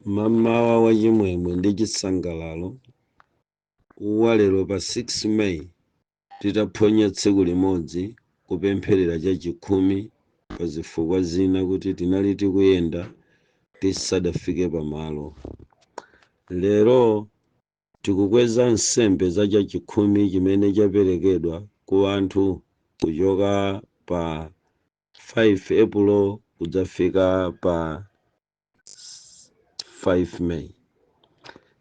Mamawa wa chimwemwe ndi chisangalalo walero pa 6 Meyi titaphonya tsiku limodzi kupempherera chachikhumi pa zifukwa zina kuti tinali tikuyenda tisadafike pamalo. Lero tikukweza nsembe za chachikhumi chimene chaperekedwa ku anthu kuchoka pa 5 Epulo kudzafika pa 5 Meyi.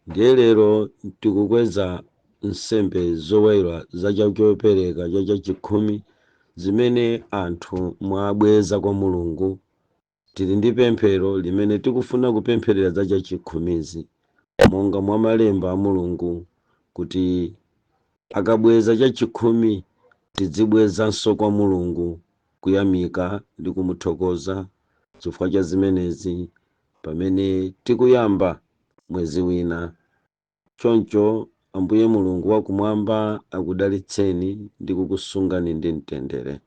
Ndiye lero tikukweza nsembe zoweyula za chopereka cha chachikhumi zimene anthu mwabweza kwa Mulungu. Tili ndi pemphero limene tikufuna kupempherera za chachikhumizi monga mwa malemba a Mulungu kuti akabweza chachikhumi tizibwezanso kwa Mulungu kuyamika ndi kumuthokoza chifukwa cha zimenezi pamene tikuyamba mwezi wina. Choncho Ambuye Mulungu wakumwamba akudalitseni ndi kukusungani ndi mtendere.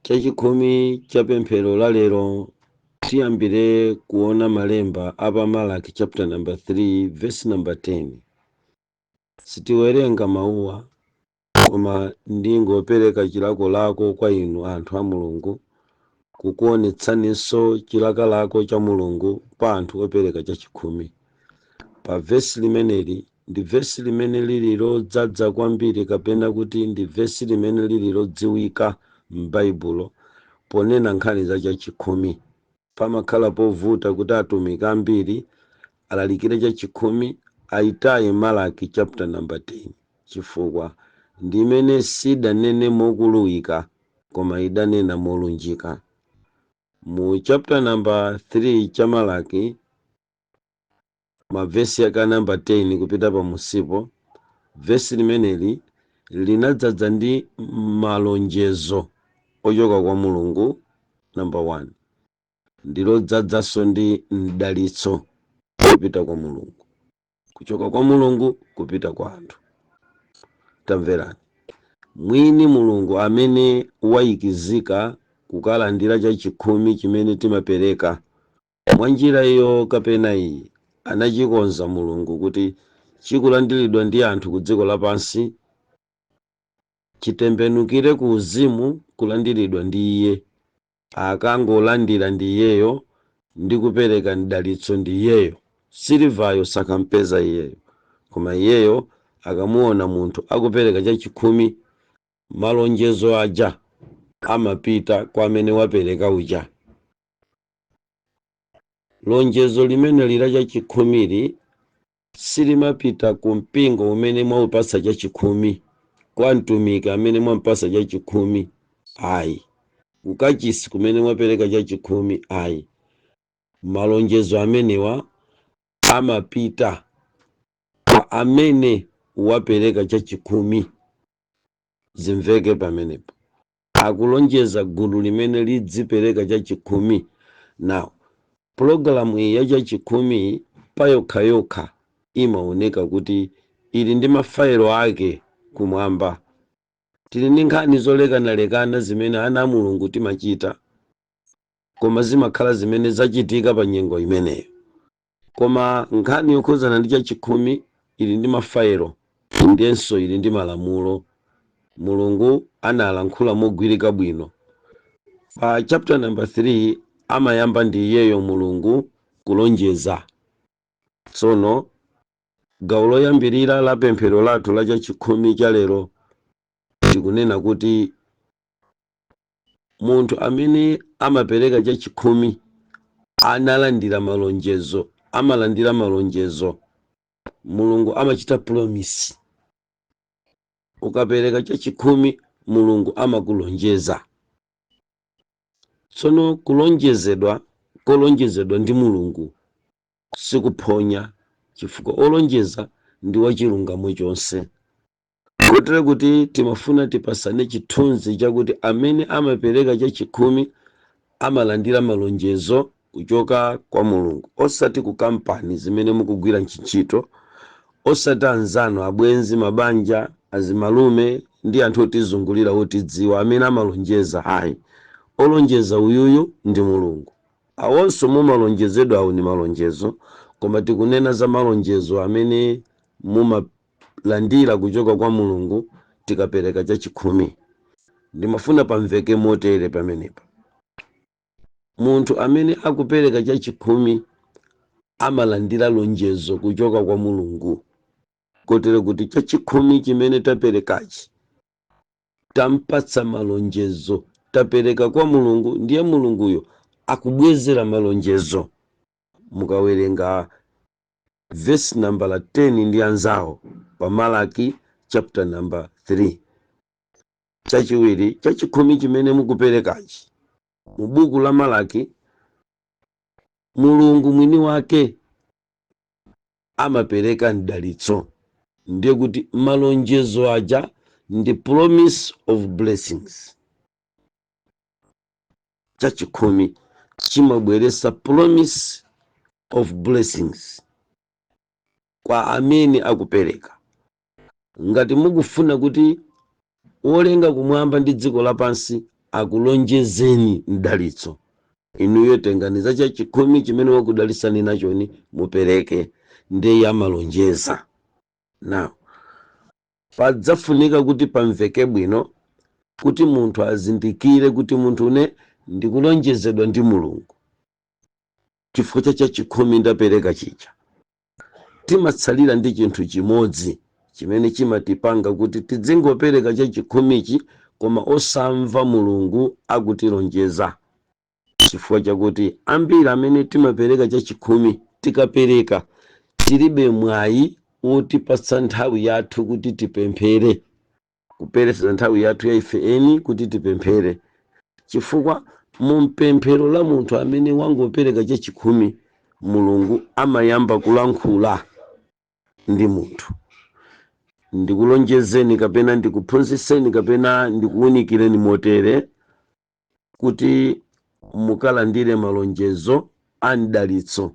Chachikhumi cha pemphero la lero tiyambire kuona malemba apa Malaki chapter number 3 verse number 10. Sitiwerenga mawuwa koma ndingopereka chilakolako kwa inu anthu a Mulungu kukuonetsaninso chilakalako cha Mulungu pa anthu opereka chachikhumi. Pa vesi limeneli ndi vesi limene lili lodzadza kwambiri kapena kuti ndi vesi limene lili lodziwika m'Baibulo ponena nkhani za chachikhumi. Pamakhala povuta kuti atumiki ambiri alalikire chachikhumi ayitaye Malaki chapter number 10 chifukwa ndi imene sidanene mokuluwika koma idanena molunjika. Mu chapter number 3 cha Malaki mavesi yaka namba 10 kupita pa musipo, vesi limeneli linadzadza ndi malonjezo ochoka kwa Mulungu number 1. Ndilodzadzanso ndi mdalitso kupita kwa Mulungu, kuchoka kwa Mulungu kupita kwa anthu. Tamverani, mwini Mulungu amene wayikizika kukalandira chachikhumi chimene timapereka mwa njira iyo kapena iyi anachikonza Mulungu kuti chikulandiridwa ndi anthu ku dziko lapansi chitembenukire ku uzimu kulandiridwa ndi Iye. Akangolandira ndi Iyeyo ndi kupereka mdalitso ndi Iyeyo. Silivayo sakampeza Iyeyo, koma Iyeyo akamuona munthu akupereka chachikhumi malonjezo aja amapita kwa amene wapereka uja. Lonjezo limene lila chachikhumili silimapita ku mpingo umene mwaupasa chachikhumi, kwa mtumiki amene mwampasa chachikhumi ayi, kukachisi kumene mwapereka chachikhumi ayi. Malonjezo amenewa amapita kwa amene wapereka chachikhumi. Zimveke pamenepo, akulonjeza gulu limene lidzipereka chachikhumi. Now pulogalamu iyi ya chachikhumi payokhayokha imaoneka kuti ili ndi mafailo ake kumwamba. Tili ndi nkhani zolekanalekana zimene ana a Mulungu timachita, koma zimakhala zimene zachitika pa nyengo imeneyo. Koma nkhani yokhuzana ndi chachikhumi ili ndi mafailo ndiyenso ili ndi malamulo. Mulungu analankhula mogwirika bwino. Pa chapter number 3 amayamba ndi Iyeyo Mulungu kulonjeza. Tsono gawo loyambirira la pemphero lathu la chachikhumi cha lero tikunena kuti munthu amene amapereka chachikhumi analandira malonjezo, amalandira malonjezo. Mulungu amachita promise. Ukapereka chachikhumi Mulungu amakulonjeza. Tsono kolonjezedwa ndi Mulungu sikuphonya, chifukwa olonjeza ndi wachilungamo chonse. Kotero kuti timafuna tipasane chithunzi chakuti amene amapereka chachikhumi amalandira malonjezo kuchoka kwa Mulungu, osati ku kampani zimene mukugwira ntchito, osati anzano, abwenzi, mabanja, azimalume ndi anthu otizungulira otidziwa amene amalonjeza ayi. Olonjeza uyuyu ndi Mulungu. awonso mumalonjezedwa awo ni malonjezo, koma tikunena za malonjezo amene mumalandira kuchoka kwa Mulungu tikapereka chachikhumi. Ndimafuna pamveke motere pamenepa. Munthu amene akupereka chachikhumi amalandira lonjezo kuchoka kwa Mulungu, kotere kuti chachikhumi chimene taperekachi tampatsa malonjezo, tapereka kwa Mulungu, ndiye Mulunguyo akubwezera malonjezo. Mukawerenga verse number 10 ndi anzawo pa Malaki chapter number 3. Chachiwiri, chachikhumi chimene mukuperekachi mu buku la Malaki, Mulungu mwini wake amapereka mdalitso. Ndiye kuti malonjezo aja ndi promise of blessings. Chachikhumi chimabweresa promise of blessings kwa amene akupereka. Ngati mukufuna kuti wolenga kumwamba ndi dziko lapansi akulonjezeni mdalitso, inuyo tenganiza chachikhumi chimene wakudalisani nachoni mupereke, ndiye amalonjeza. Now, padzafunika kuti pamveke bwino kuti munthu azindikire kuti munthu une ndikulonjezedwa ndi Mulungu chifukwa cha chachikhumi ndapereka chicha. Timatsalira ndi chinthu chimodzi chimene chimatipanga kuti tidzingopereka chachikhumichi koma osamva Mulungu akutilonjeza. Chifukwa chakuti ambiri amene timapereka chachikhumi tikapereka tilibe mwayi wotipatsa nthawi yathu kuti tipemphere, kuperesa nthawi yathu ya ife eni kuti tipemphere. Chifukwa mumpemphero la munthu amene wangopereka chachikhumi, Mulungu amayamba kulankhula ndi munthu. Ndikulonjezeni kapena ndikuphunzitseni kapena ndikuwunikireni motere kuti mukalandire malonjezo a mdalitso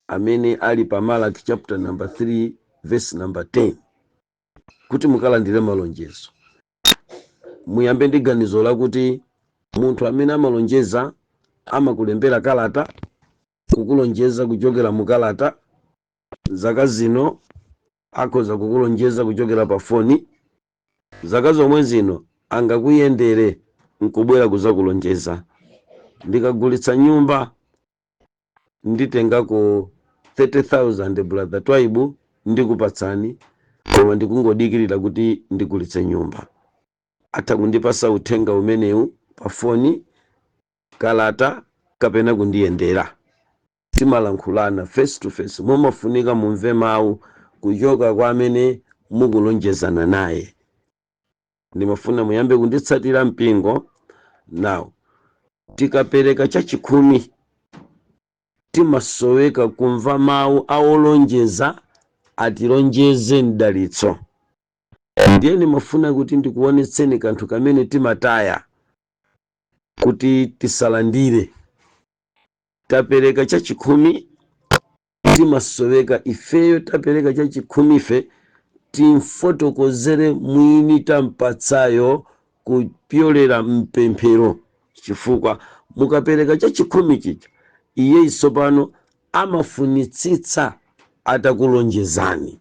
amene ali pa Malaki chapter number 3 verse number 10. Kuti mukalandire malonjezo, muyambe ndi ganizo lakuti munthu amene amalonjeza amakulembera kalata, kukulonjeza kuchokera mu kalata. Zaka zino akhoza kukulonjeza kuchokera pa foni. Zaka zomwe zino angakuyendere nkubwera kuzakulonjeza. Ndikagulitsa nyumba nditengako 30,000 brother Twaibu ndikupatsani, koma ndikungodikirira kuti ndigulitse nyumba. Atha kundipasa uthenga umenewu pa foni, kalata, kapena kundiyendera. Timalankhulana face to face. Mumafunika mumve mawu kuchoka kwa amene mukulonjezana naye. Ndimafuna muyambe kunditsatira mpingo. Now, tikapereka chachikhumi timasoweka kumva mawu awolonjeza atilonjeze mdalitso. Ndiye ndimafuna kuti ndikuonetseni kanthu kamene timataya kuti tisalandire. Tapereka chachikhumi timasoweka ifeyo, tapereka chachikhumi ife timfotokozere mwini tampatsayo kupyolera mpemphero. Chifukwa mukapereka chachikhumi chicha, iye isopano amafunitsitsa atakulonjezani.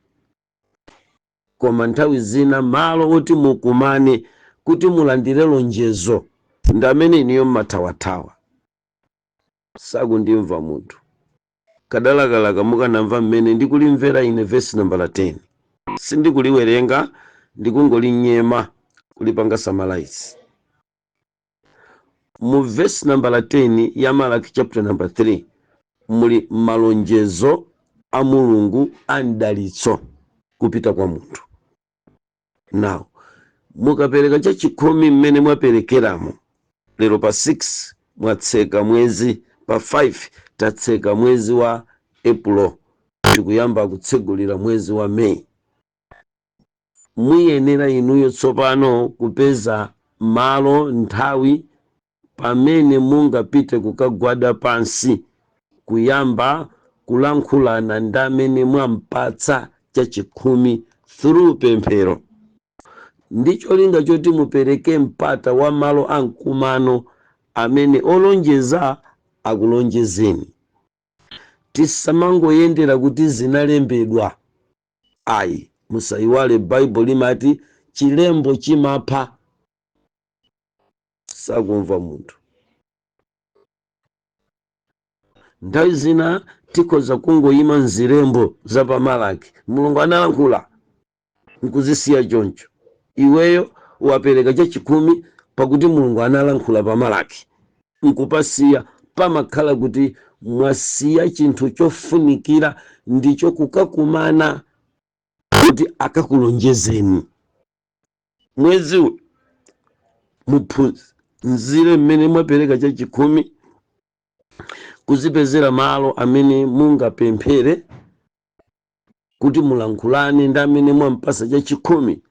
Koma nthawi zina malo oti mukumane kuti mulandire lonjezo ndamene iniyo mmathawathawa. Sakundimva munthu. Kadalakalaka mukanamva mmene ndikulimvera ine verse number 10. Sindikuliwerenga, ndikungolinyema kulipanga summarize. Mu verse number 10 ya Malaki chapter number 3 muli malonjezo a Mulungu a mdalitso kupita kwa munthu. Now, mukapereka chachikhumi mmene mwaperekeramo, lero pa 6 mwatseka mwezi, pa 5 tatseka mwezi wa April, tikuyamba kutsegulira mwezi wa May. Muyenera inuyo tsopano kupeza malo, nthawi pamene mungapite kukagwada pansi kuyamba kulankhulana ndi amene mwampatsa chachikhumi through pemphero. Ndicho linga choti mupereke mpata wa malo amkumano amene olonjeza akulonjezeni. Tisamangoyendera kuti zinalembedwa. Ayi, musayiwale Bible limati chilembo chimapha. Sakumva munthu. Nthawi zina tikhoza kungoyima mzilembo za pamalaki, Mulungu analankhula nkuzisiya choncho. Iweyo wapereka chachikumi pakuti Mulungu analankhula pamalaki, nkupasiya. Pamakhala kuti mwasiya chinthu chofunikira ndicho kukakumana kuti akakulonjezeni. Mwezi muphunzire mmene mwapereka chachikumi kuzipezera malo amene mungapemphere kuti mulankhulane ndi amene mwampasa chachikumi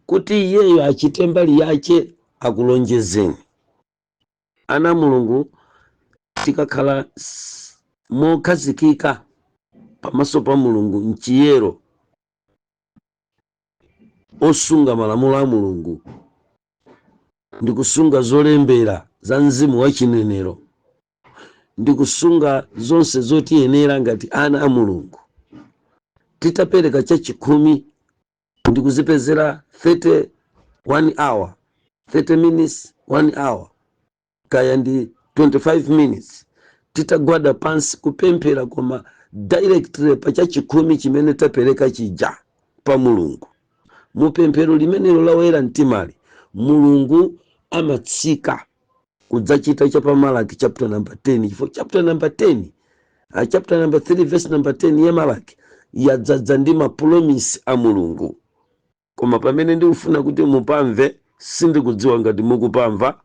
kuti iyeyo achite mbali yake akulonjezeni. Ana Mulungu, tikakhala mokhazikika pamaso pa Mulungu mchiyero, osunga malamulo a Mulungu ndi kusunga zolembera za mzimu wachinenero, ndi kusunga zonse zotiyenera ngati ana a Mulungu, titapereka chachikumi ndi kuzipezera 31 hour, 30 minutes, 1 hour, kaya ndi 25 minutes, titagwada pansi kupemphera koma directly pa chachikumi chimene tapereka chija pa Mulungu. Mupemphero limenelo lawera mtimali, Mulungu amatsika kudzachita cha pamalaki chapter number 10. Chifukwa chapter number 10, chapter number 3 verse number 10 ya Malaki yadzadza ndi mapromise a Mulungu. Koma pamene ndikufuna kuti mupamve, sindikudziwa ngati mukupamva,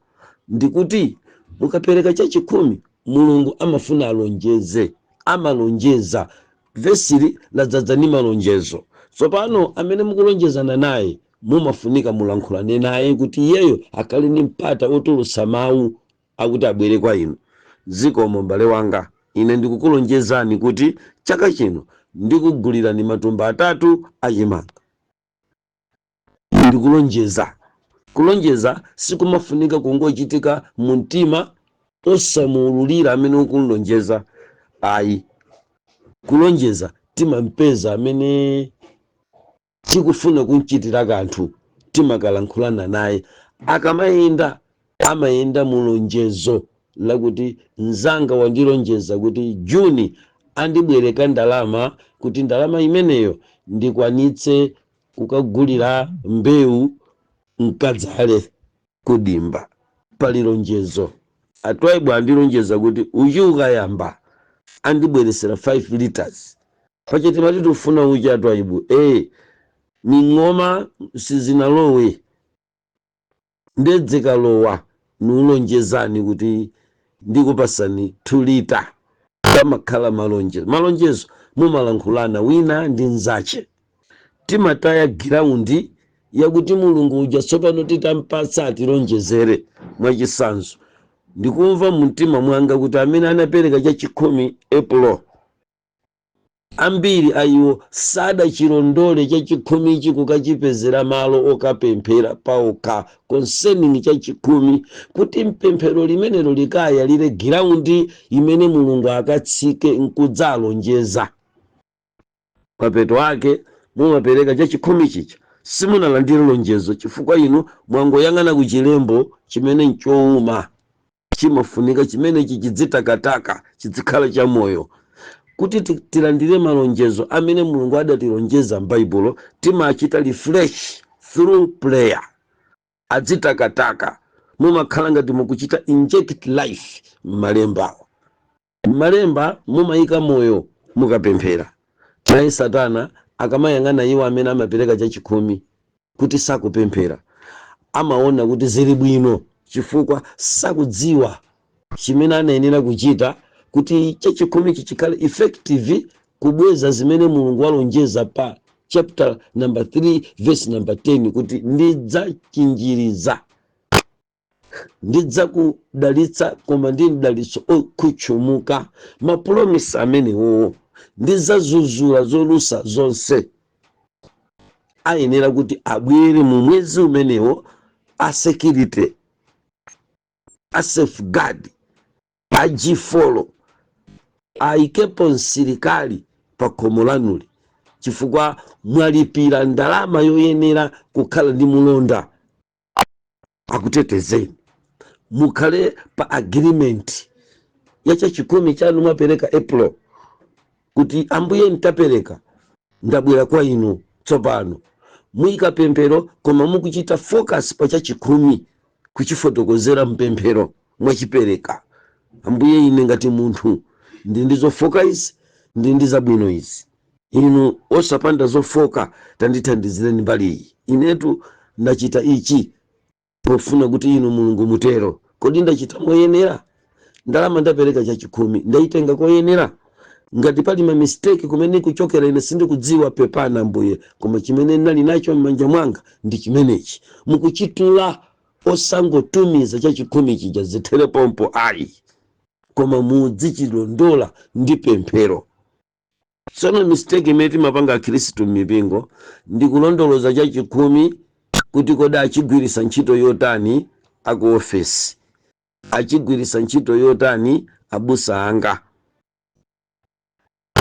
ndikuti mukapereka chachikumi Mulungu amafuna alonjeze, amalonjeza. Vesili ladzadza ndi malonjezo. Tsopano amene mukulonjezana naye mumafunika mulankhulane naye kuti iyeyo akhale ndi mpata otulutsa mawu akuti abwere kwa inu. Zikomo m'bale wanga, ine ndikukulonjezani kuti chaka chino ndikugulirani matumba 3 achimanga. Ndikulonjeza. Kulonjeza sikumafunika kungochitika mu mtima osamuululira amene ukulonjeza. Ayi, kulonjeza timampeza amene tikufuna kumchitira kanthu, timakalankhulana naye. Akamayenda amayenda mulonjezo lakuti mzanga wandilonjeza kuti Juni andibwereka ndalama, kuti ndalama imeneyo ndikwanitse kukagulira mbewu mkadzale kudimba. Pali lonjezo. Atwaibu andilonjeza kuti uchi ukayamba andibweresera 5 liters. Pachete mati tufuna uchi Atwaibu. Ni ng'oma sizinalowe. Ndedzekalowa nulonjezani kuti ndikupasani 2 liter. Pamakhala malonjezo. Malonjezo mumalankhulana wina ndi nzache. Timataya giraundi yakuti Mulungu uja tsopano titampatsa atilonjezere mwachisanzo. Ndikumva mumtima mwanga kuti amene anapereka chachikumi April, ambiri ayiwo sadachilondole chachikumi ichi kukachipezera malo okapemphera paokha concerning chachikumi, kuti mpemphero limenelo likaya lile giraundi imene Mulungu akatsike nkudzalonjeza. Papeto ake mumapereka chachikumi chicha, simunalandire lonjezo chifukwa inu mwangoyang'ana kuchilembo chimene nchowuma, chimafunika chimene chidzitakataka chizikhala cha moyo. Kuti tilandire malonjezo amene Mulungu adatilonjeza m'Baibulo, timachita refresh through prayer. Adzitakataka mumakhala ngati mukuchita inject life m'malemba. M'malemba mumayika moyo mukapemphera. Naye Satana akamayang'ana iwo amene amapereka chachikumi kuti sakupemphera, amaona kuti zili bwino chifukwa sakudziwa chimene anayenera kuchita kuti chachikumi chichikale effective kubweza zimene Mulungu walonjeza pa chapter number 3 verse number 10 kuti ndidzachinjiriza, ndidzakudalitsa koma ndi mdalitso okhuchumuka. Mapromise amenewo ndidzazuzula zolusa zonse. Ayenera kuti abwere mu mwezi umenewo a security, a safeguard, ajifolo ayikepo msilikali pa khomo lanuli chifukwa mwalipira ndalama yoyenera kukhala ndi mulonda akutetezeni. Mukhale pa agreement ya chachikumi chanu mwapereka April kuti ambuye ntapereka ndabwera kwa inu tsopano. Muyika pemphero koma mukuchita focus pa chachikumi kuchifotokozera mpemphero mwachipereka. Ambuye ine ngati munthu ndi zofoka izi ndi zabwino izi, inu osapanda zofoka tandithandizireni mbali iyi. Inetu ndachita ichi pofuna kuti inu Mulungu mutero. Kodi ndachita moyenera? Ndalama ndapereka chachikumi ndaitenga koyenera? Ngati pali ma mistake kumene kuchokera ine sindikudziwa pepana Ambuye, koma chimene ndali nacho m'manja mwanga ndi chimenechi. Mukuchitula osangotumiza chachikumi chija zithere pompo ayi, koma mudzichilondola ndi pemphero. Tsono mistake imene mapanga Khristu m'mipingo ndi kulondoloza chachikumi kuti koda achigwirisa ntchito yotani aku ofesi, achigwirisa ntchito yotani abusa anga.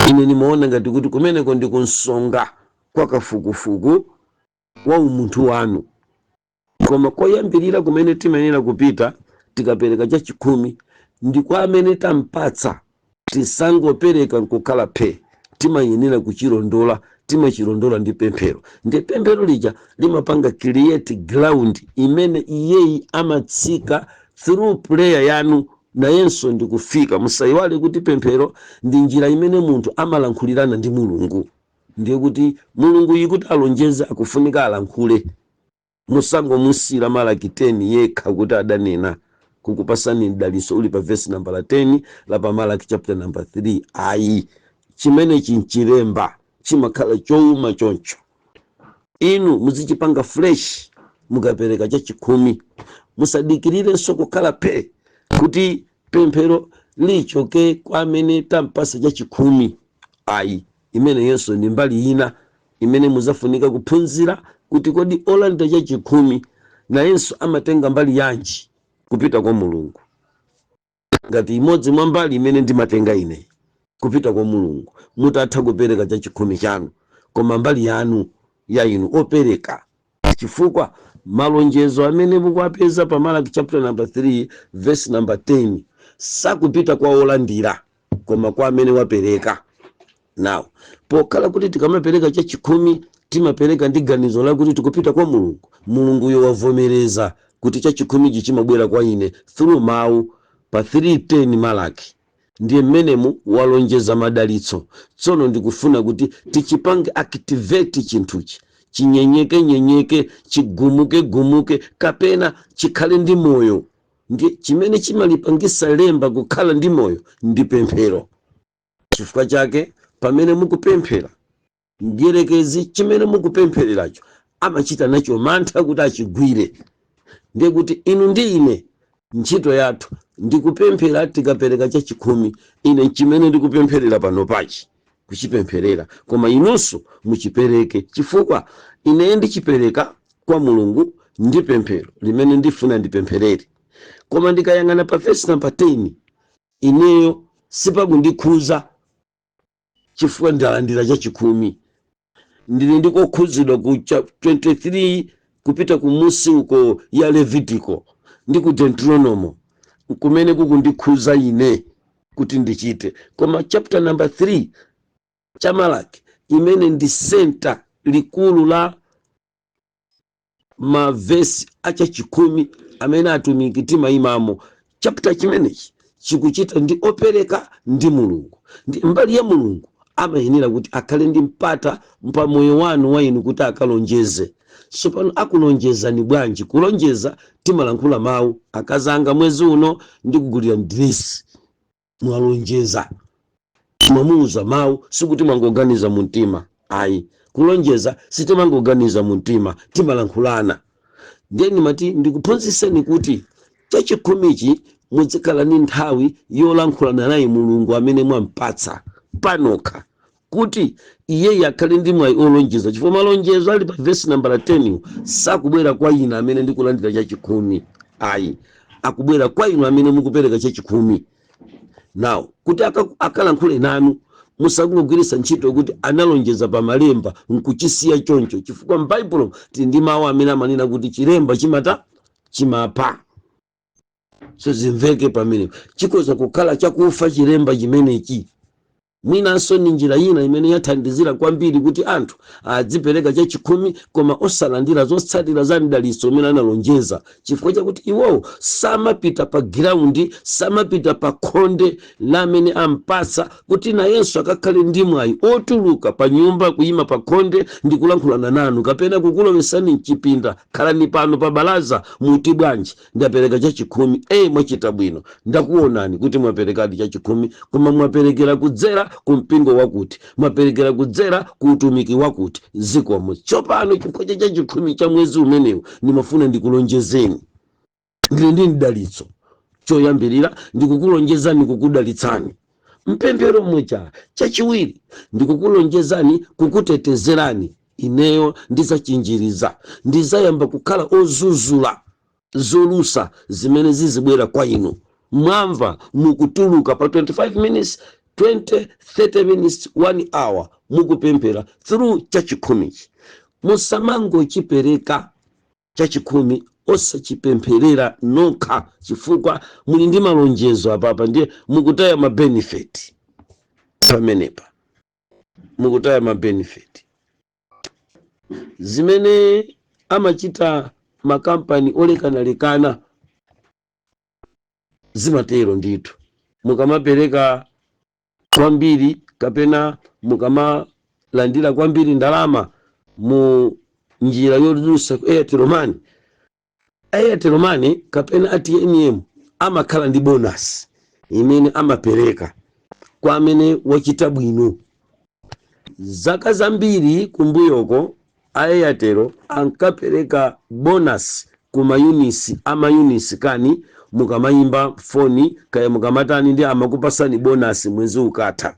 Ine nimaona ngati kuti kumeneko ndi kunsonga kwa kafukufuku wa umunthu wanu. Koma koyambirira kumene timenera kupita tikapereka chachikumi ndi kwa amene tampatsa. Tisangopereka nkukhala phe, timayenera kuchilondola, timachilondola ndi pemphero. Ndi pemphero lija limapanga create ground imene iyeyi amatsika through prayer yanu nayenso ndikufika. Musayiwale kuti pemphero ndi njira imene munthu amalankhulirana ndi Mulungu. Ndiye kuti Mulungu yikuti alonjeze akufunika alankhule. Musangomusira Malaki 10 yekha kuti adanena kukupasani mdaliso uli pa verse number 10 la pa Malaki chapter number 3. Ayi, chimene chinchilemba chimakhala chouma choncho. Inu muzichipanga fresh mukapereka chachikumi. Musadikirirenso kukhala phe kuti pemphero lichoke kwa amene tampasa chachikumi. Ayi, imene yenso ndi mbali ina imene muzafunika kuphunzira kuti kodi olanda chachikumi nayenso amatenga mbali yanji kupita kwa Mulungu. Ngati imodzi mwa mbali imene ndimatenga ine kupita kwa Mulungu, mutatha kupereka chachikumi chanu, koma mbali yanu ya inu opereka, chifukwa malonjezo amene mukwapeza pa Malaki chapter number 3 verse number 10 sakupita kwa olandira koma kwa amene wapereka. Now pokhala kuti tikamapereka chachikumi timapereka ndi ganizo la kuti tikupita kwa Mulungu, Mulungu yo wavomereza kuti chachikumi chimabwera kwa ine through mawu pa 3:10 Malaki. Ndiye mmenemu walonjeza madalitso. Tsono ndikufuna kuti tichipange activate chinthuchi, chinyenyeke chigumuke kapena chikhale ndi moyo. Ndiye chimene chimalipangisa lemba kukhala ndi moyo ndi pemphero. Chifukwa chake pamene mukupemphera, mdierekezi chimene mukupemphereracho amachita nacho mantha kuti achigwire. Ndiye kuti inu ndi ine ntchito yathu ndikupemphera. Tikapereka chachikumi, ine chimene ndikupempherera pano pachi kuchipempherera, koma inunso muchipereke, chifukwa ine ndichipereka kwa Mulungu ndi pemphero limene ndifuna ndipempherere. Koma ndikayang'ana pa verse number 10, ineyo sipakundikhuza chifukwa ndalandira chachikumi. Ndili ndikokhuzidwa ku 23 kupita kumusi uko ya Levitico ndi ku Deuteronomy kumene kukundikhuza ine kuti ndichite. Koma chapter number 3 cha Malaki imene ndi center likulu la mavesi achachikumi amene atumiki timayimamo, chapter chimenechi chikuchita ndi opereka ndi Mulungu. Ndi mbali ya Mulungu amayenera kuti akhale ndi mpata pa moyo wanu wa inu kuti akalonjeze. So pano akulonjeza ni bwanji? Kulonjeza timalankhula mawu. Akazanga mwezi uno ndikugulira dress, mwalonjeza, mwamuuza mawu, sikuti mwangoganiza muntima. Ayi, kulonjeza sitimangoganiza muntima, timalankhulana. Ndiye nimati ndikuphunzitseni kuti chachikumichi muzikhala ni nthawi yolankhulana naye Mulungu amene mwampatsa panokha kuti iye akhale ndi mwayi olonjeza. Chifukwa malonjezo ali pa verse number 10 sakubwera kwa ina amene ndikulandira chachikumi. Ayi, akubwera kwa inu amene mukupereka chachikumi. Now kuti akalankhule nanu musakungogwiritsa ntchito kuti analonjeza pa malemba nkuchisiya choncho, chifukwa m'Baibulo tili ndi mawu amene amanena kuti chilemba chimapha. So zimveke pamene chikoza kukhala chakufa chilemba chimenechi. Mwinanso ni njira ina imene yathandizira kwambiri kuti anthu adzipereka chachikhumi koma osalandira zotsatira za mdalitso umene analonjeza, chifukwa chakuti iwowo samapita pa giraundi, samapita pa khonde lamene ampasa kuti nayenso akakhale ndi mwayi otuluka pa nyumba kuyima pa khonde ndi kulankhulana nanu, kapena kukulowesani mchipinda, khalani pano pa balaza muti bwanji ndapereka chachikhumi. Mwachita bwino, ndakuonani kuti mwaperekadi chachikhumi, koma mwaperekera kudzera ku mpingo wakuti, mwaperekera kudzera ku utumiki wakuti. Zikomo tsopano chifukwa cha chachikhumi cha mwezi umenewu ndimafuna ndikulonjezeni, ndili ndi mdalitso. Choyambirira ndikukulonjezani kukudalitsani mpemphero mmoja. Chachiwiri ndikukulonjezani kukutetezerani. Ineyo ndizachinjiriza, ndizayamba kukhala ozuzula zolusa zimene zizibwera kwa inu. Mwamva mukutuluka pa 25 minutes 20, 30 minutes, 1 hour mukupemphera through chachikhumichi. Musamango chipereka chachikhumi osachipempherera nokha, chifukwa muli ndi malonjezo apapa, ndiye mukutaya ma benefit pamenepa, mukutaya ma benefit zimene amachita makampani olekanalekana. Zimatero ndithu, mukamapereka kwambiri kapena mukamalandira kwambiri ndalama mu njira yodutsa Airtel Money kapena ATM amakhala ndi bonus imene amapereka kwa amene wachita bwino. Zaka zambiri kumbuyoko Airtel ankapereka bonus kumayunisi amayunisi kani mukamayimba foni kaya mukamatani ndi amakupasani bonus mwezi ukatha.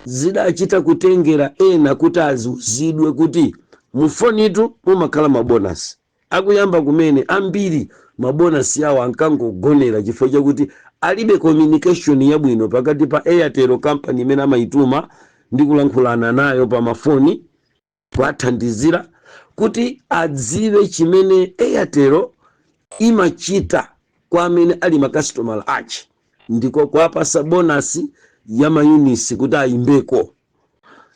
Zidachita kutengera ena kuti azuzidwe kuti mufonitu mumakhala mabonus. Akuyamba kumene ambiri mabonus yawo ankangogonera chifukwa chakuti alibe communication yabwino pakati pa Airtel company imene amayituma ndi kulankhulana nayo pa mafoni, kwathandizira kuti adziwe chimene Airtel imachita kwa amene ali makastomala ache, ndiko kwapasa bonus ya mayunisi kuti ayimbeko.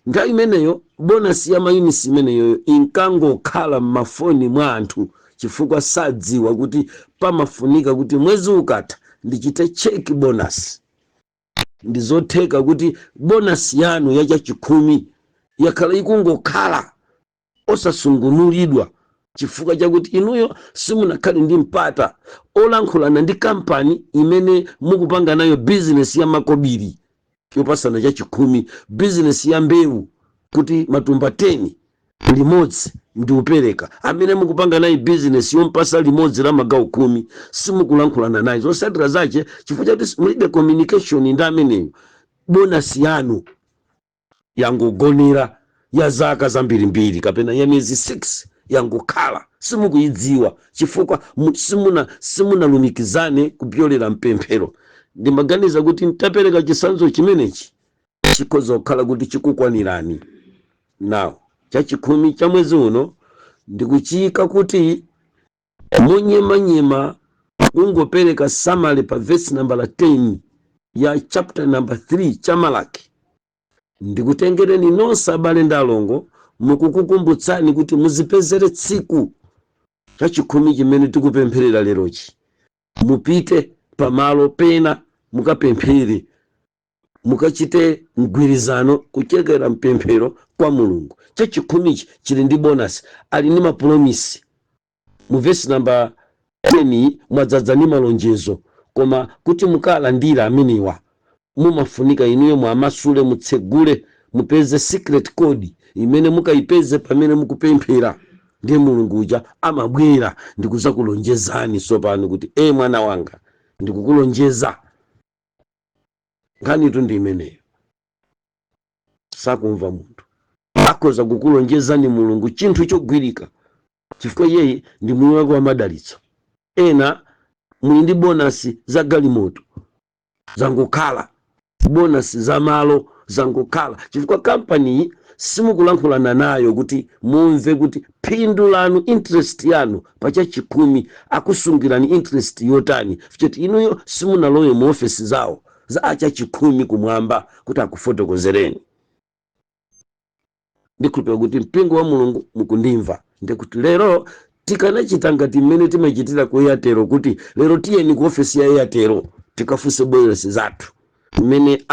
Nthawi imeneyo bonus ya mayunisi imeneyo inkangokhala m'mafoni mwa anthu, chifukwa sadziwa kuti pamafunika kuti mwezi ukatha ndichite check bonus. Ndizotheka kuti bonus yanu ya chachikhumi yakhala ikungokhala osasungunulidwa, chifukwa chakuti inuyo simunakhale ndi mpata olankhulana ndi kampani imene mukupanga nayo business ya makobiri yopasana chachikhumi, business ya mbewu kuti matumba 10 limodzi ndi upereka, amene mukupanga nayo business yompasa limodzi la magawo 10 simukulankhulana nayo zosatira zache, chifukwa chakuti mulibe communication ndi ameneyo. Bonus yanu yangogonera ya zaka zambirimbiri kapena ya miezi 6 yangokhala simukuyidziwa, chifukwa simunalumikizane kupyolera mpemphero. Ndimaganiza kuti ntapereka chisanzo chimenechi chikhoza kukhala kuti chikukwanirani. Now chachikhumi cha mwezi uno ndikuchika kuti munyemanyema ungopereka samale pa verse number 10 ya chapter number 3 cha Malaki. Ndikutengereni nonse abale ndalongo mukukukumbutsani kuti muzipezere tsiku chachikhumi chimene tikupempherera lerochi. Mupite pamalo pena mukapemphere, mukachite mgwirizano kuchekera mpemphero kwa Mulungu. Chachikhumichi chili ndi bonus, ali ndi mapromisi. Mu verse number 10 mwadzaza ndi malonjezo, koma kuti mukalandira amenewa mumafunika inuyo mwamasule mutsegule mupeze secret code imene mukayipeze pamene mukupemphera, ndiye Mulungu uja amabwera ndikuzakulonjezani sopano kuti mwana wanga ndikukulonjeza. Nkhani tu ndi imeneyo, sakumva munthu akhoza kukulonjezani Mulungu chinthu chogwirika, chifukwa yeye ndi Mulungu wa madalitso. Ena muli ndi bonus za galimoto, zangokhala, bonus za malo zangokhala, chifukwa kampani simukulankhulana nayo kuti mumve kuti phindu lanu, interest yanu pachachikumi akusungirani interest yotani, choti inuyo simunalowe mu ofesi zawo za achachikumi kumwamba kuti akufotokozereni. Ndikhulupirira kuti mpingo wa Mulungu mukundimva. Ndikuti lero tikanachita ngati mmene timachitira ku Airtel, kuti lero tiyeni ku ofesi ya Airtel tikafunse bonus zathu mmene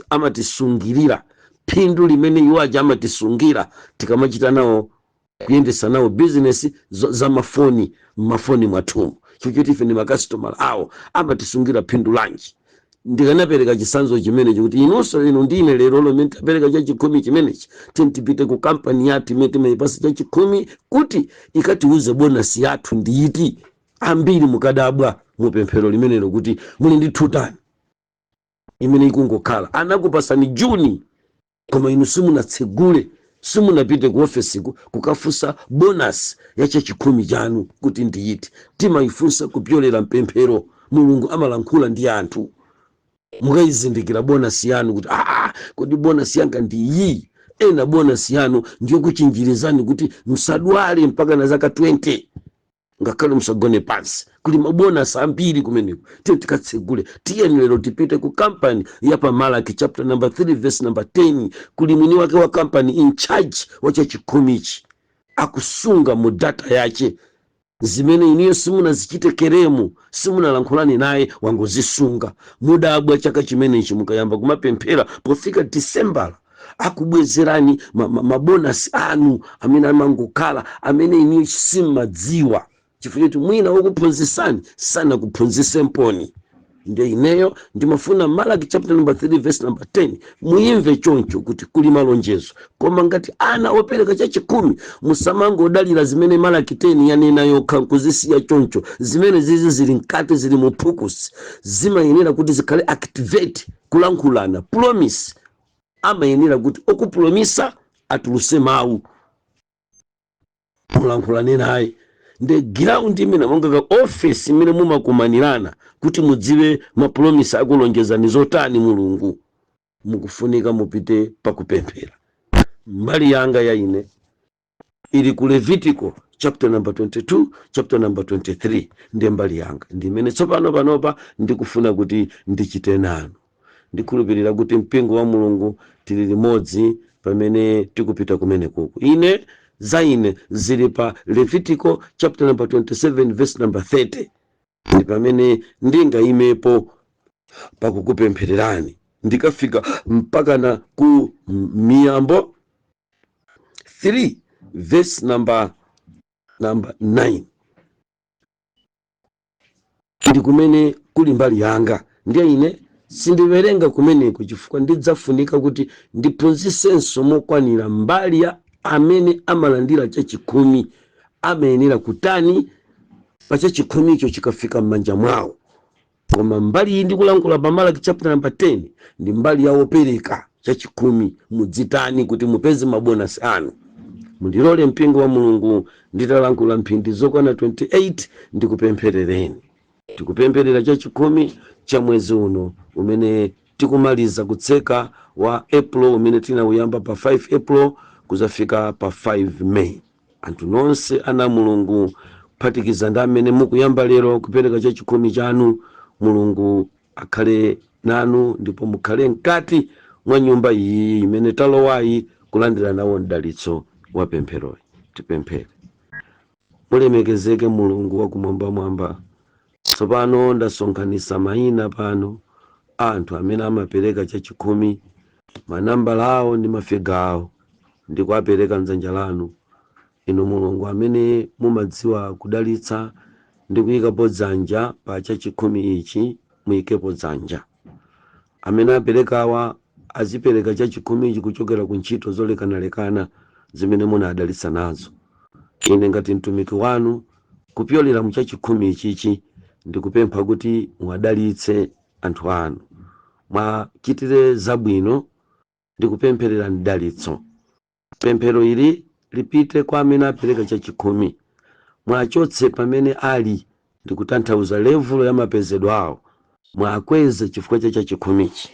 amatisungirira phindu limene iwo aja amatisungira tikamachita nawo kuyendesa nawo business za mafoni mafoni mwathumu, chikuti ife ndi makasitomala awo amatisungira phindu lanji. Ndikanapereka chisanzo chimene chikuti inonso inu ndine lero lomwe tapereka chachikumi chimenechi tipite ku kampani yathu imene timayipasa chachikumi kuti ikatiuze bonus yathu ndiyiti. Ambiri mukadabwa mupemphero limenelo kuti muli ndi tutani imene ikungokhala anakupasani Juni koma inu simunatsegule, simunapite ku ofesi kukafunsa bonus ya chachikumi chanu kuti ndiyiti. Timayifunsa kupyolera mpemphero. Mulungu amalankhula ndi anthu, mukayizindikira bonus yanu kuti kodi bonus yanga ndiyi. Ena bonus yanu ndiyo kuchinjirizani kuti musadwale mpaka na zaka 20 ngakhale musagone pansi. Kuli mabonus ambiri kumeneko. Tikatsegule, tiyeni lero tipite ku kampani ya pa Malaki chapter number 3 verse number 10. Kuli mwini wake wa kampani in charge wa chachikumichi akusunga mu data yache zimene iniyo simunazichite keremu, simunalankhulani naye, wangozisunga. Mudabwa chaka chimenechi mukayamba kumapemphera pofika December akubwezerani mabonus anu amene amangokhala amene iniyo simumadziwa, chifukwa kuti mwina wokuphunzitsani sana kuphunzitse mponi. Ndio ineyo ndimafuna Malaki chapter number 3 verse number 10 muyimve choncho kuti kuli malonjezo. Koma ngati ana opereka chachikumi musamango odalira zimene Malaki 10 yanena yokha nkuzisiya choncho, zimene zizi zili mkati zili mu phukusi zimayenera kuti zikhale activate kulankhulana. Promise amayenera kuti okupulomisa atuluse mawu mulankhulane naye. Nde ground imene monga office imene mumakumanirana kuti mudziwe mapromise akulonjezani zotani Mulungu, mukufunika mupite pakupemphera. Mbali yanga ya ine ili ku Levitical chapter number 22 chapter number 23 ndi mbali yanga ndimene tsopano panopa ndikufuna kuti ndichite nanu. Ndikhulupirira kuti mpingo wa Mulungu tili limodzi pamene tikupita kumene kuku. Ine zaine zili pa Levitical chapter number 27 verse number 30 ndi pamene ndingayimepo pakukupemphererani ndikafika mpaka na ku Miyambo 3 verse number 9 ndi kumene kuli mbali yanga. Ndiye ine sindiwerenga kumeneko chifukwa ndidzafunika kuti ndiphunzitsenso mokwanira mbali ya amene amalandira chachikumi amayenera kutani pa chachikumi icho chikafika m'manja mwawo. Koma mbali iyi ndikulankhula pa Malaki chapter number 10 ndi mbali ya opereka chachikumi mudzitani kuti mupeze mabonus anu. Mundilole mpingo wa Mulungu nditalankhula mphindi zokwana 28 ndikupempherereni. Tikupempherera chachikumi cha mwezi uno umene tikumaliza kutseka wa April umene tinawuyamba pa 5 April kuzafika pa 5 May. Anthu nonse ana Mulungu phatikiza ndi amene mukuyamba lero kupereka chachikumi chanu, Mulungu akhale nanu ndipo mukhale mkati mwa nyumba iyi imene talowayi kulandira nawo mdalitso wa pemphero. Tipemphere. Mulemekezeke Mulungu wakumwambamwamba. Tsopano ndasonkhanitsa mayina pano anthu amene amapereka chachikumi, manambala awo ndi mafega awo ndikuwapereka m'dzanja lanu. Inu Mulungu amene mumadziwa kudalitsa ndi kuyikapo dzanja pa chachikumi ichi, muyikepo dzanja. Amene aperekawa azipereka chachikumi ichi kuchokera ku ntchito zolekanalekana zimene munadalitsa nazo. Ine ngati mtumiki wanu kupyolera mu chachikumi ichichi ndikupempha kuti mwadalitse anthu anu, mwachitire zabwino, ndikupempherera mdalitso. Pemphero ili lipite kwa amene apereka chachikumi, mwachotse pamene ali ndikutanthauza level ya mapezedwe awo, mwakweze chifukwa cha chikhumichi,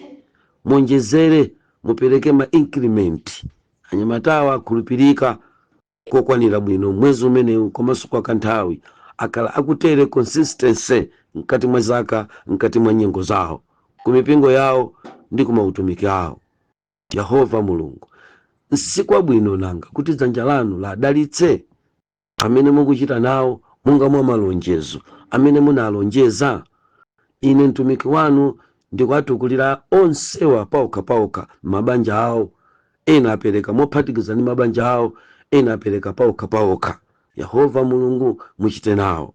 monjezere mupereke ma increment. Anyamatawa akhulupirika kokwanira bwino mwezi umenewu komanso kwa kanthawi akhala akutere consistency mkati mwa zaka, mkati mwa nyengo zawo, kumipingo yawo ndi kumautumiki awo. Yehova Mulungu, nsikwa bwino nanga kuti dzanja lanu ladalitse amene mukuchita nawo monga mwa malonjezo amene munalonjeza. Ine mtumiki wanu ndikuatukulira onsewa paokha mabanja awo, ena apereka mophatikiza ndi mabanja awo, ena apereka paokha. Yehova Mulungu muchite nawo.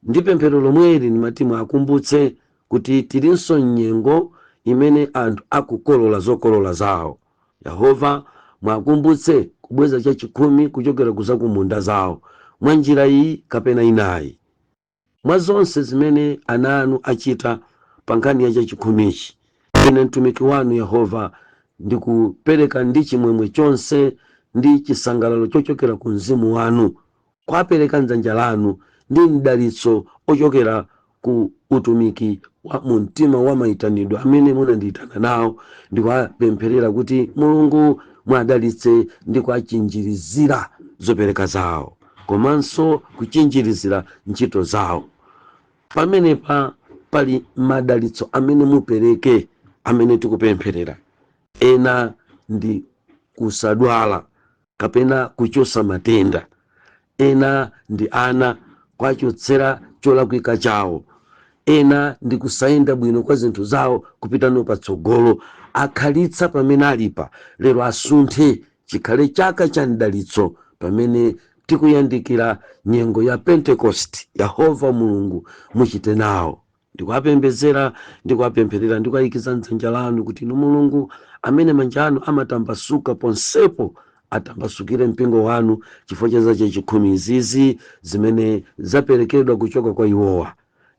Ndi pemphero lomweli ndimati mwakumbutse kuti tilinso nyengo imene anthu akukolola zokolola zawo. Yehova mwakumbutse kubweza cha chikhumi kuchokera kuzakumunda zawo mwa njira iyi kapena inayi. Mwa zonse zimene ana anu achita pa nkhani ya chikhumichi, ine mtumiki wanu Yehova ndikupereka ndi chimwemwe chonse ndi chisangalalo chochokera ku mzimu wanu, kwapereka mdzanja lanu ndi mdalitso ochokera ku utumiki wa mumtima wa maitanidwe amene munandiyitana nawo, ndikuwapempherera kuti Mulungu mwadalitse ndi kuachinjirizira zopereka zawo komanso kuchinjirizira ntchito zawo. Pamenepa pali madalitso amene mupereke amene tikupempherera. Ena ndi kusadwala kapena kuchosa matenda, ena ndi ana kwachotsera cholakwika chawo, ena ndi kusayenda bwino kwa zinthu zawo kupitano patsogolo. Akhalitsa pamene alipa lero asunthe chikhale chaka cha mdalitso pamene tikuyandikira nyengo ya Pentecost. Yehova Mulungu muchite nawo. Ndikuwapembedzera, ndikuwapempherera, ndikuwayikiza mdzanja lanu kuti inu Mulungu amene manja anu amatambasuka ponsepo atambasukire mpingo wanu chifukwa cha chikhumi izizi zimene zaperekedwa kuchoka kwa iwowa.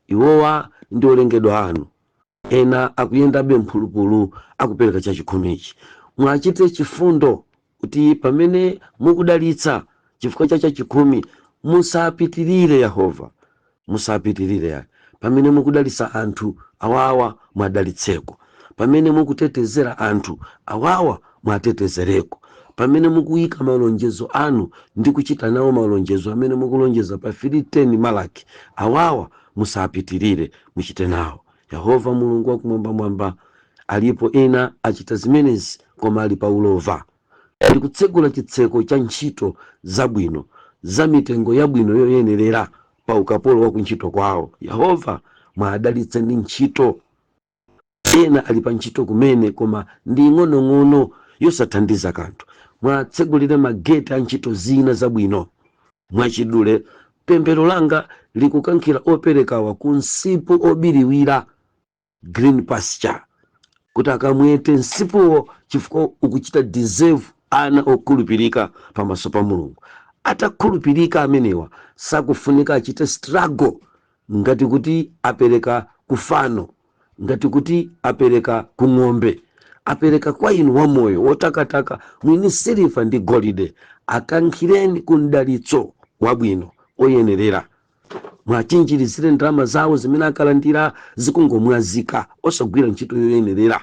Iwowa ndi olengedwa anu, ena akuyendabe mphulupulu akupereka cha chikhumichi. Mwachite chifundo kuti pamene mukudalitsa chifukwa cha chikhumi musapitirire. Yehova musapitirire. Pamene mukudalitsa anthu awawa mwadalitseko, pamene mukutetezera anthu awawa mwatetezereko, pamene mukuyika malonjezo anu ndi kuchita nawo malonjezo amene mukulonjeza pa 3:10 Malaki, awawa musapitirire, muchite nawo. Yehova Mulungu wakumwambamwamba, alipo ena achita zimenezi koma ali pa ulova. Ndikutsegula chitseko cha ntchito zabwino za mitengo yabwino yoyenerera pa ukapolo wa kuntchito kwawo. Yehova mwadalitse ndi ntchito. Ena ali pa ntchito kumene koma ndi ng'onong'ono yosathandiza kanthu. Mwatsegulire mageti a ntchito zina zabwino mwachidule. Pemphero langa likukankhira operekawa ku msipu obiriwira, green pasture, kuti akamwete msipuwo chifukwa ukuchita deserve ana okhulupirika pamaso pa Mulungu. Atakhulupirika amenewa sakufunika achite struggle ngati kuti apereka kufano, ngati kuti apereka ku ng'ombe. Apereka kwa inu wamoyo wotakataka mwini siliva ndi golide. Akankhireni ku mdalitso wabwino oyenerera. Mwachinjirizire ndalama zawo zimene akalandira zikungomwazika osagwira ntchito yoyenerera.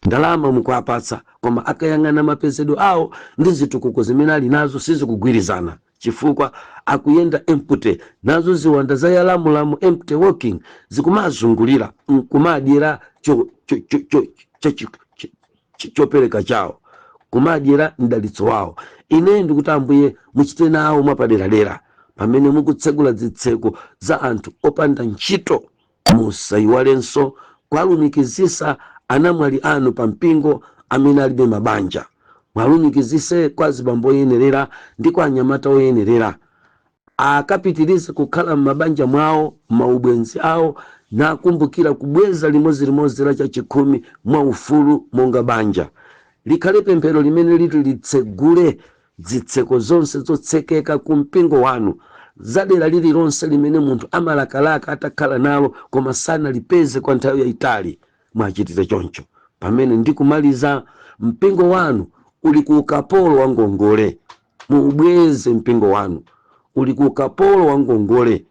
Ndalama mukuwapatsa koma akayang'ana mapezedwe awo ndi zitukuko zimene ali nazo sizikugwirizana, chifukwa akuyenda empty, nazo ziwanda za yalamulamu empty walking zikumazungulira kumadyera chopereka chawo, kumadyera mdalitso wawo. Ine ndikuti Ambuye muchite nawo mwapaderadera pamene mukutsegula zitseko za anthu opanda ntchito. Musayiwalenso kwalumikizisa anamwali anu pa mpingo amene alibe mabanja. Mwalumikizise kwa azibambo oyenerera ndi kwa anyamata oyenerera. Akapitirize kukhala m'mabanja mwawo, maubwenzi awo, na kumbukira kubweza limodzi la cha chikhumi mwa ufulu monga banja. Likhale pemphero limene litsegule zitseko zonse zotsekeka ku mpingo wanu, zadera lililonse limene munthu amalakalaka atakhala nalo koma sana lipeze kwa nthawi yayitali. Mwachitire choncho. Pamene ndikumaliza, mpingo wanu uli ku ukapolo wa ngongole. Muubweze mpingo wanu uli ku ukapolo wa ngongole.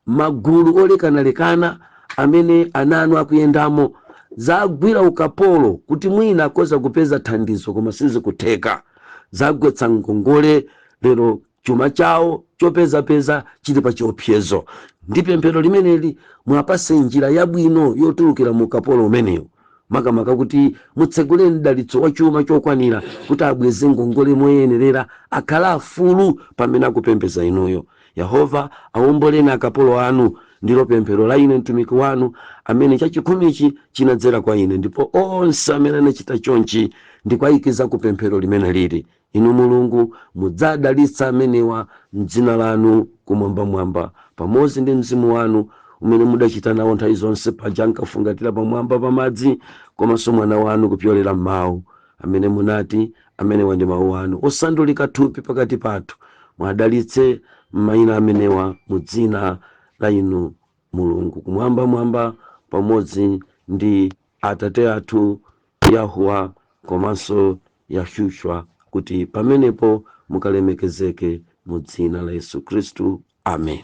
Magulu olekanalekana amene ananu akuyendamo zagwira ukapolo kuti mwina akoza kupeza thandizo koma sizikutheka, zagwetsa ngongole, lero chuma chawo chopezapeza chili pa chiopsezo. Ndi pemphero limeneli mwapase njira yabwino yotulukira mu ukapolo umenewu, makamaka kuti mutseguleni dalitso wa chuma chokwanira kuti abweze ngongole moyenerera, akhala afulu pamene akupembeza inuyo. Yehova awomboleni akapolo anu, ndilo pemphero la ine mtumiki wanu amene chachikhumichi chinadzera kwa ine, ndipo onse amene anachita chonchi ndikwayikiza ku pemphero limene lili. Inu Mulungu mudzadalitsa amenewa m'dzina lanu kumwambamwamba, pamodzi ndi mzimu wanu umene mudachita nawo nthawi zonse paja ankafungatira pamwamba pamadzi, komanso mwana wanu kupyolera m'mawu, amene munati amenewa ndi mawu anu osandulika thupi pakati pathu. Mwadalitse mayina amenewa mu dzina la inu Mulungu kumwambamwamba, pamodzi ndi Atate athu Yahuwa komanso Yahushua, kuti pamenepo mukalemekezeke mu dzina la Yesu Khristu. Amen.